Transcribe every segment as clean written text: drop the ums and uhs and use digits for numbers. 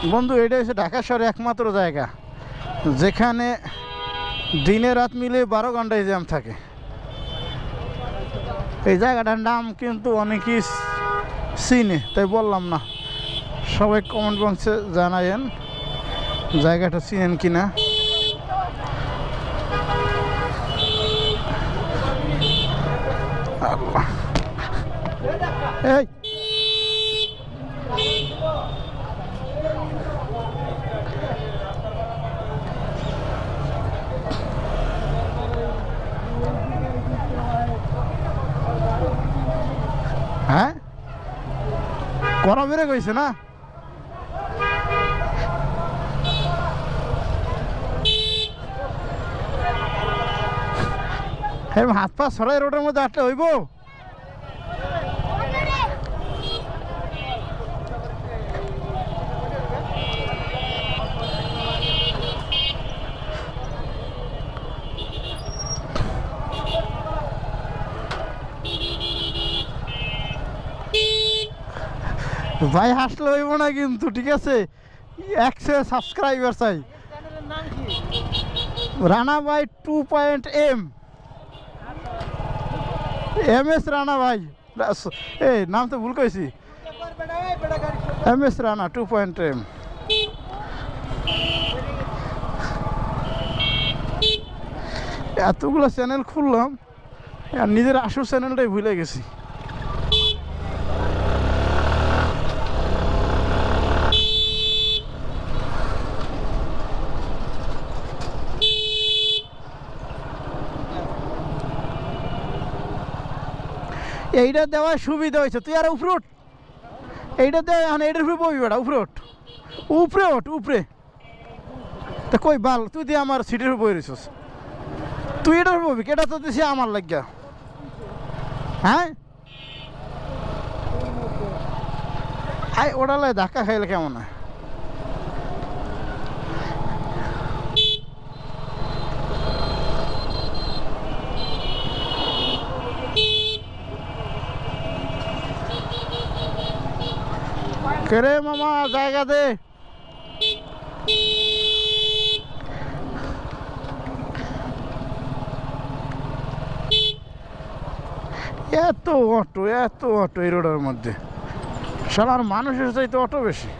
বন্ধু, এটা হচ্ছে ঢাকা শহরে একমাত্র জায়গা যেখানে দিনে রাত মিলে 12 ঘন্টায় জ্যাম থাকে। এই জায়গাটার নাম কিন্তু অনেকেই চিনে, তাই বললাম না। সবাই কমেন্ট বক্সে জানায়েন জায়গাটা চিনেন কিনা। আল্লাহ, এই হ্যাঁ করা বেড়ে গেছে না? হাত পা সরাই রোডের মধ্যে আটলে হইব? ভাই হাসলে হইব না কিন্তু, ঠিক আছে? 100 সাবস্ক্রাইবার চাই। রানা ভাই 2.m MS রানা ভাই। এই নাম তো ভুল কইছি। MS Rana 2.m। এতগুলো চ্যানেল খুললাম আর নিজের আসল চ্যানেলটাই ভুলে গেছি। এইটা দেওয়ার সুবিধা হয়েছে, তুই আর উপরে ওঠ। এইটা দেওয়া এখন এইটার উপরে ববি বেটা, উপরে ওঠ, উপরে ওঠ, উপরে। তা কই বাল, তুই দিয়ে আমার সিটের উপরে বই রয়েছিস, তুই এটার উপরে ববি। এটা তো দিছি আমার লাগিয়া। হ্যাঁ আই ওটালে ধাক্কা খাইলে কেমন হয়? কেরে মামা জায়গা দে। এত অটো এই রোডের মধ্যে, শালার মানুষের চাইতে অটো বেশি।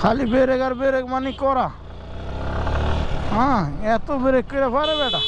খালি ব্রেক আর ব্রেক মানে করা। হ্যাঁ, এত ব্রেক করে পারে বেটা।